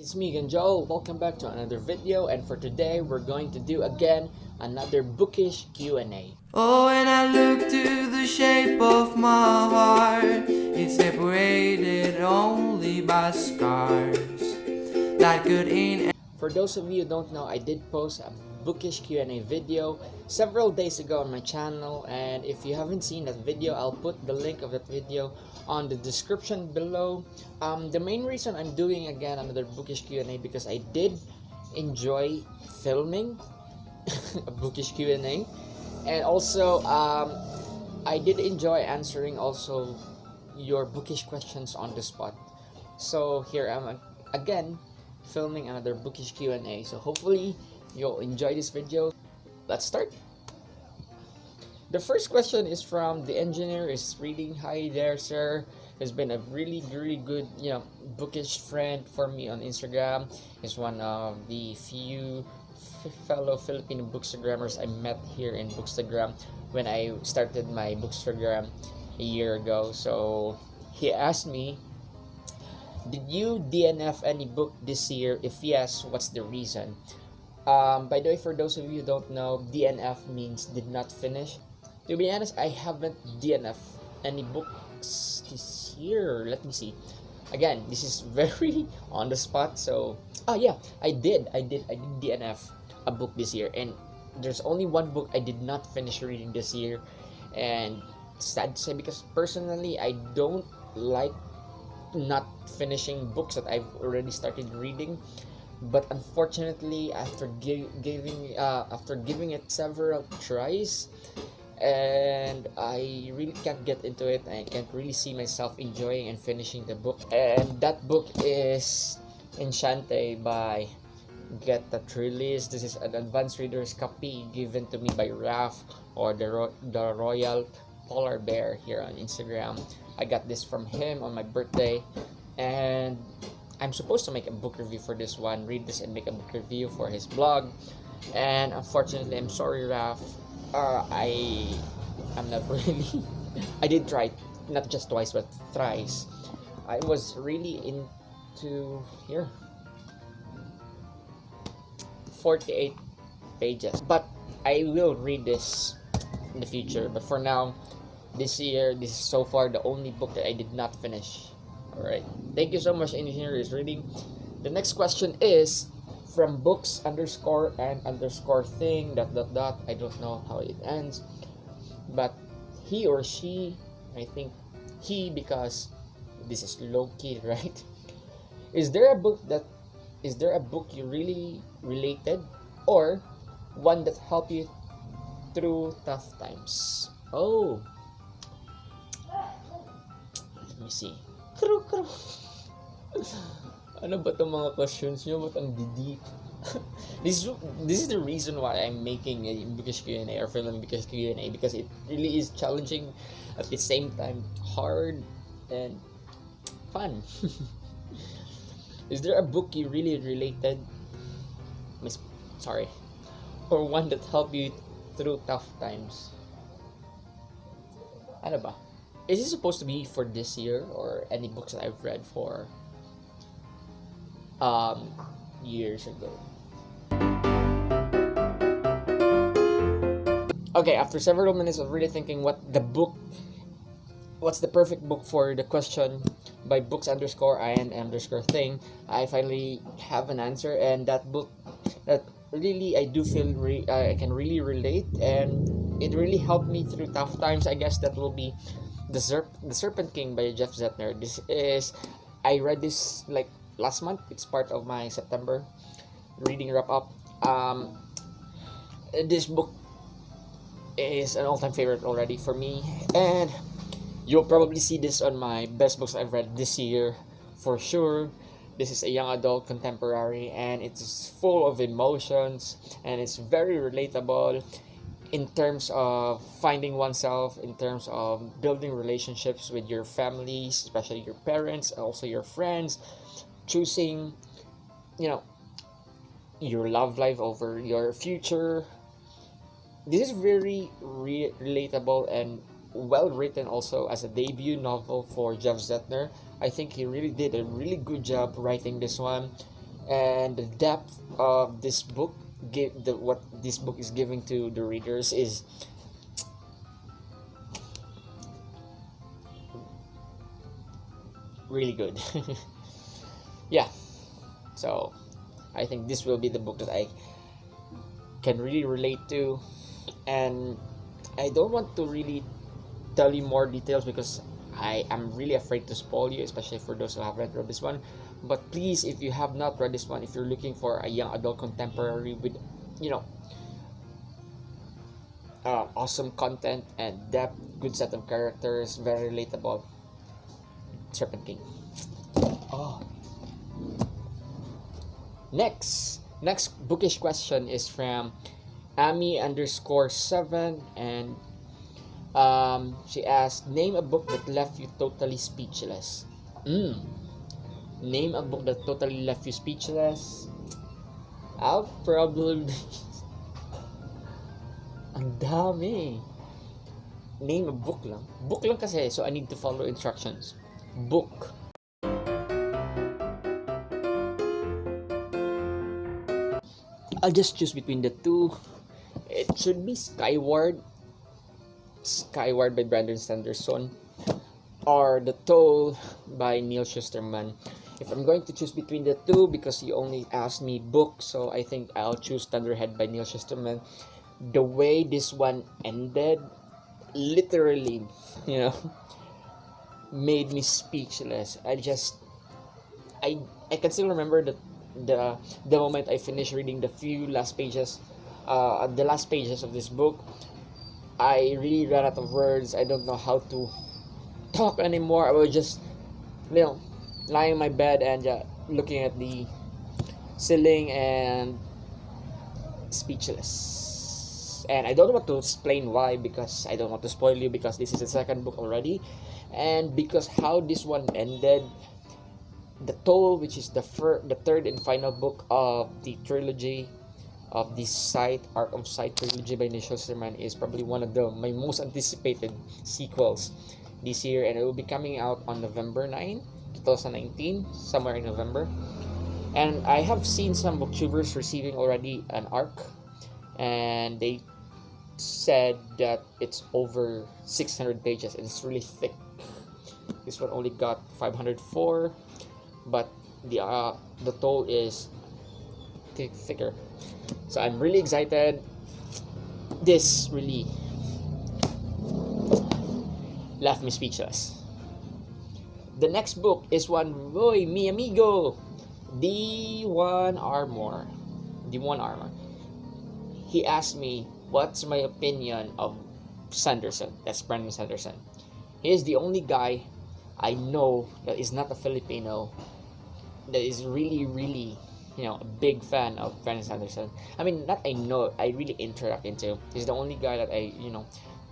It's me again, Joel. Welcome back to another video, and for today we're going to do again another bookish Q&A. Oh, when I look to the shape of my heart, it's separated only by scars that could end. For those of you who don't know, I did post a bookish Q&A video several days ago on my channel, and if you haven't seen that video, I'll put the link of that video on the description below. The main reason I'm doing again another bookish Q&A because I did enjoy filming a bookish Q&A, and also I did enjoy answering also your bookish questions on the spot. So here I'm again filming another bookish Q&A. So hopefully you'll enjoy this video. Let's start. The first question is from the engineer is reading. Hi there, sir. Has been a really good bookish friend for me on Instagram. He's one of the few fellow Filipino bookstagrammers I met here in Bookstagram when I started my Bookstagram a year ago. So he asked me, did you DNF any book this year? If yes, what's the reason? By the way, for those of you who don't know, DNF means did not finish. To be honest, I haven't DNF any books this year. Let me see. Again, this is very on the spot. So, yeah, I did DNF a book this year, and there's only one book I did not finish reading this year, and sad to say because personally I don't like not finishing books that I've already started reading. But unfortunately, after giving it several tries, and I really can't get into it. I can't really see myself enjoying and finishing the book. And that book is Enchante by Get That Release. This is an advanced reader's copy given to me by Raf, or the Royal Polar Bear here on Instagram. I got this from him on my birthday, and I'm supposed to make a book review for this one, read this and make a book review for his blog. And unfortunately, I'm sorry, Raf. I'm not really. I did try, not just twice but thrice. I was really into here 48 pages, but I will read this in the future. But for now, this year, this is so far the only book that I did not finish. Alright, thank you so much, engineer is reading. The next question is from books underscore and underscore thing dot dot dot. I don't know how it ends, but he or she, I think he, because this is low key, right? Is there a book you really related, or one that helped you through tough times? Oh, let me see. Ano ba itong mga questions nyo? Ba't ang deep? This is the reason why I'm making a bookish Q&A or filming bookish Q&A, because it really is challenging at the same time, hard and fun. Is there a book you really related, or one that helped you through tough times? Ano ba? Is it supposed to be for this year, or any books that I've read for years ago? Okay, after several minutes of really thinking what's the perfect book for the question by books underscore and underscore thing, I finally have an answer, and that book that really I do feel I can really relate, and it really helped me through tough times. I guess that will be the Serpent King by Jeff Zettner. I read this like last month. It's part of my September reading wrap up. This book is an all-time favorite already for me, and you'll probably see this on my best books I've read this year for sure. This is a young adult contemporary, and it's full of emotions, and it's very relatable in terms of finding oneself, in terms of building relationships with your families, especially your parents, also your friends, choosing, your love life over your future. This is very relatable and well written also as a debut novel for Jeff Zettner. I think he really did a really good job writing this one. and the depth of this book, what this book is giving to the readers is really good. Yeah, so I think this will be the book that I can really relate to, and I don't want to really tell you more details because I am really afraid to spoil you, especially for those who haven't read this one. But please, if you have not read this one, if you're looking for a young adult contemporary with, you know, awesome content and depth, good set of characters, very relatable, Serpent King. Oh. Next bookish question is from Amy_7, and she asked, name a book that left you totally speechless. Name a book that totally left you speechless. I'll probably ang dami. Name a book lang. Book lang kasi, so I need to follow instructions. Book. I'll just choose between the two. It should be Skyward by Brandon Sanderson, or The Toll by Neil Shusterman. If I'm going to choose between the two, because you only asked me book, so I think I'll choose Thunderhead by Neil Shusterman. The way this one ended, literally, made me speechless. I can still remember the moment I finished reading the last pages of this book. I really ran out of words. I don't know how to talk anymore. I was just, lying in my bed and looking at the ceiling and speechless. And I don't want to explain why, because I don't want to spoil you, because this is the second book already, and because how this one ended. The Toll, which is the third and final book of the trilogy of the Arc of Sight trilogy by Neil Shusterman, is probably one of my most anticipated sequels this year, and it will be coming out on November 9, 2019, somewhere in November. And I have seen some booktubers receiving already an arc, and they said that it's over 600 pages and it's really thick. This one only got 504, but the Toll is thicker. So I'm really excited. This really left me speechless. The next book is one, mi amigo, D1 Armor. He asked me what's my opinion of Sanderson. That's Brandon Sanderson. He is the only guy I know that is not a Filipino that is really a big fan of Brandon Sanderson. I mean, not I know, I really interact into. He's the only guy that I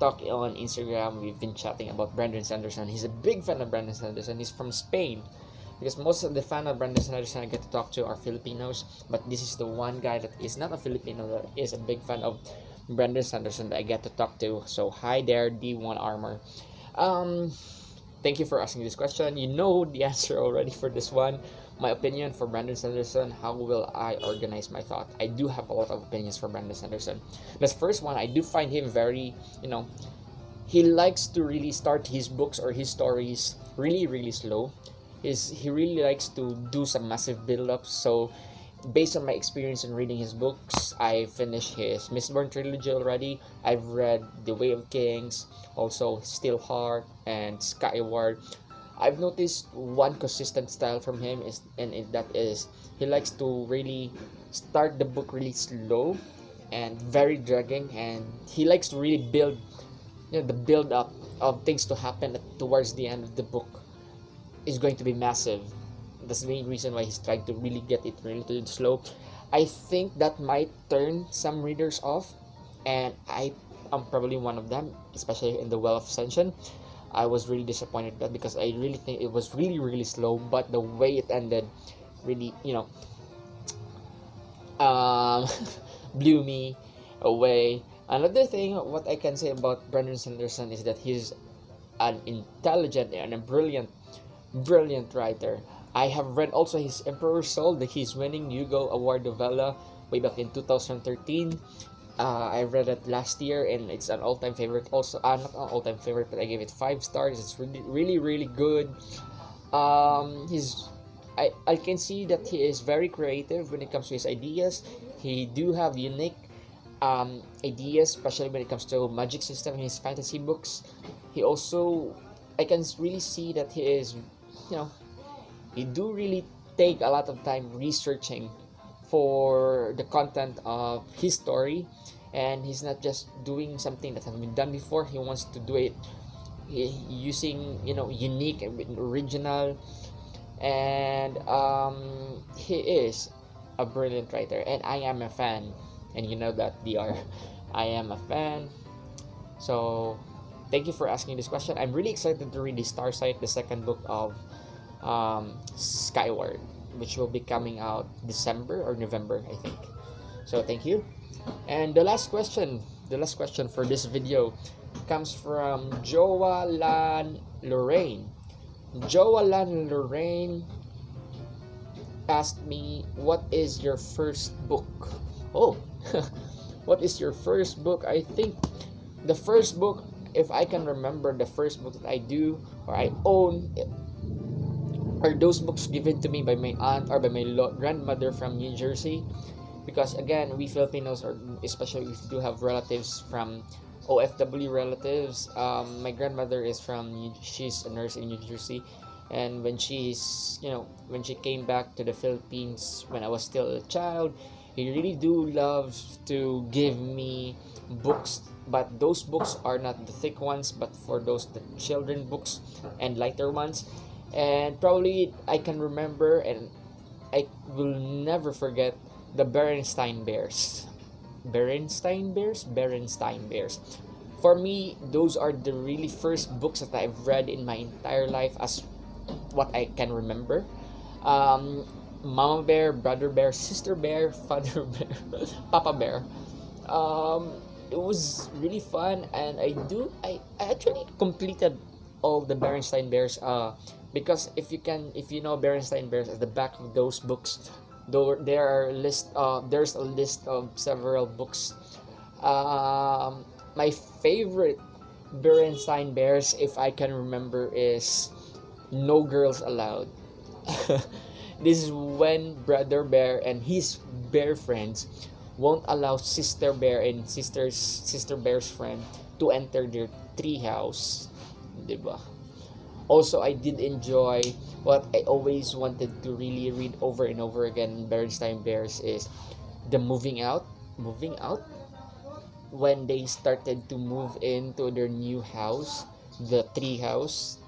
talk on Instagram. We've been chatting about Brandon Sanderson. He's a big fan of Brandon Sanderson. He's from Spain, because most of the fan of Brandon Sanderson I get to talk to are Filipinos, but this is the one guy that is not a Filipino that is a big fan of Brandon Sanderson that I get to talk to. So hi there, D1 Armor. Thank you for asking this question. You know the answer already for this one. My opinion for Brandon Sanderson, how will I organize my thought? I do have a lot of opinions for Brandon Sanderson. The first one, I do find him very, he likes to really start his books or his stories really slow. He really likes to do some massive build-ups. So based on my experience in reading his books, I finished his Mistborn trilogy already. I've read The Way of Kings, also Steelheart and Skyward. I've noticed one consistent style from him that is he likes to really start the book really slow and very dragging, and he likes to really build the build up of things to happen towards the end of the book is going to be massive. That's the main reason why he's trying to really get it really slow. I think that might turn some readers off, and I am probably one of them, especially in the Well of Ascension. I was really disappointed with that because I really think it was really slow, but the way it ended really, blew me away. Another thing, what I can say about Brandon Sanderson is that he's an intelligent and a brilliant writer. I have read also his Emperor's Soul, that he's winning Hugo Award novella way back in 2013. I read it last year, and it's an all-time favorite. Also, not an all-time favorite, but I gave it 5 stars. It's really, really, really good. He's I can see that he is very creative when it comes to his ideas. He do have unique ideas, especially when it comes to magic system in his fantasy books. He also, I can really see that he is, you know, he do really take a lot of time researching for the content of his story, and he's not just doing something that has been done before. He wants to do it using, unique and original, and he is a brilliant writer, and I am a fan, and you know that, DR. I am a fan. So thank you for asking this question. I'm really excited to read the Starsight, the second book of Skyward, which will be coming out December or November, I think. So thank you. And the last question for this video comes from Joalan Lorraine. Joalan Lorraine asked me, what is your first book? Oh, what is your first book? I think the first book, if I can remember, the first book that I do or I own are those books given to me by my aunt or by my grandmother from New Jersey. Because again, we Filipinos, or especially if we do have relatives from OFW relatives, my grandmother is she's a nurse in New Jersey, and when she came back to the Philippines when I was still a child, he really do love to give me books, but those books are not the thick ones, but for the children books and lighter ones. And probably I can remember, and I will never forget, the Berenstain Bears. Berenstain Bears. For me, those are the really first books that I've read in my entire life, as what I can remember. Mama Bear, Brother Bear, Sister Bear, Father Bear, Papa Bear. It was really fun, and I actually completed all the Berenstain Bears. Because if you know Berenstain Bears, at the back of those books, there's a list of several books. My favorite Berenstain Bears, if I can remember, is No Girls Allowed. This is when Brother Bear and his bear friends won't allow Sister Bear and Sister Bear's friend to enter their treehouse, diba? Also, I did enjoy what I always wanted to really read over and over again in Berenstain Bears is the moving out. When they started to move into their new house, the tree house,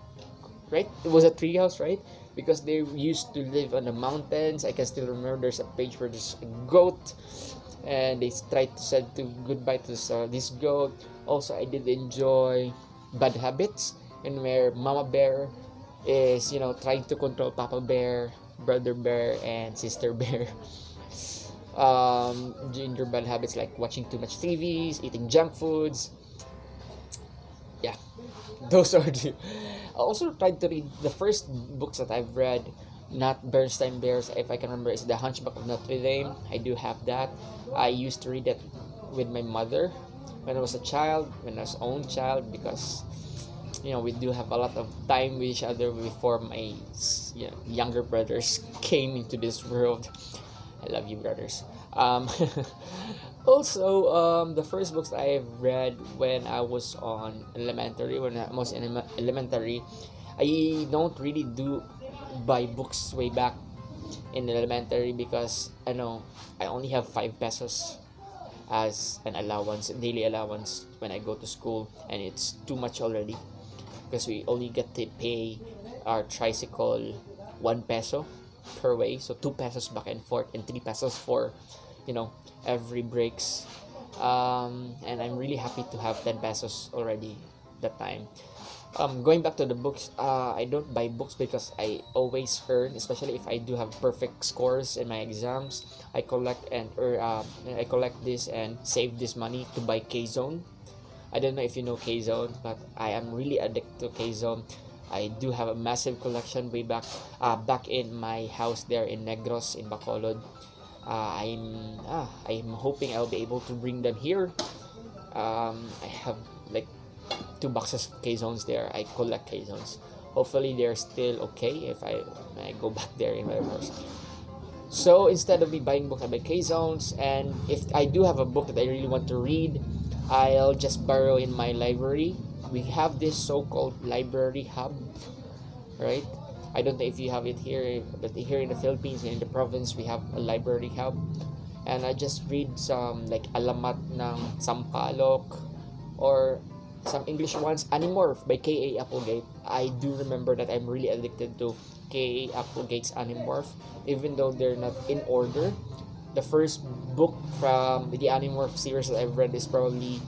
right? It was a tree house, right? Because they used to live on the mountains. I can still remember there's a page where there's a goat, and they tried to say goodbye to this goat. Also, I did enjoy Bad Habits, and where Mama Bear is, trying to control Papa Bear, Brother Bear, and Sister Bear. Ginger bad habits like watching too much TVs, eating junk foods. Yeah, those are the. I also tried to read the first books that I've read, not Bernstein Bears, if I can remember, is The Hunchback of Notre Dame. I do have that. I used to read it with my mother when I was a child, when I was own child, because we do have a lot of time with each other before my younger brothers came into this world. I love you, brothers. Also, the first books I've read when I was on elementary, when I was in elementary, I don't really do buy books way back in elementary, because I know I only have 5 pesos as an allowance, daily allowance, when I go to school, and it's too much already, because we only get to pay our tricycle 1 peso per way, so 2 pesos back and forth, and 3 pesos for every breaks. And I'm really happy to have 10 pesos already that time. Going back to the books, I don't buy books because I always earn, especially if I do have perfect scores in my exams. I collect this and save this money to buy K-Zone. I don't know if you know K-Zone, but I am really addicted to K-Zone. I do have a massive collection way back in my house there in Negros in Bacolod. I'm hoping I'll be able to bring them here. I have like 2 boxes of K-zones there. I collect K-zones. Hopefully they're still okay if I go back there in my course. So instead of me buying books, I buy K-zones, and if I do have a book that I really want to read, I'll just borrow in my library. We have this so-called library hub, right? I don't know if you have it here, but here in the Philippines, in the province, we have a library hub. And I just read some like Alamat ng Sampalok, or some English ones, Animorph by K.A. Applegate. I do remember that I'm really addicted to K.A. Applegate's Animorph, even though they're not in order. The first book from the Animorph series that I've read is probably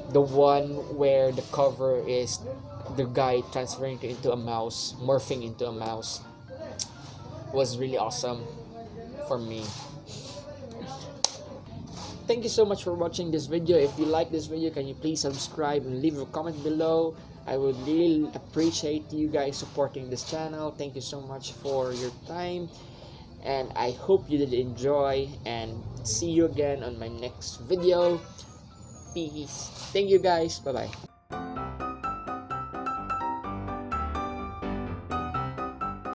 the one where the cover is the guy transferring into a mouse, morphing into a mouse. Was really awesome for me. Thank you so much for watching this video. If you like this video, can you please subscribe and leave a comment below? I would really appreciate you guys supporting this channel. Thank you so much for your time, and I hope you did enjoy, and see you again on my next video. Peace. Thank you guys. Bye bye.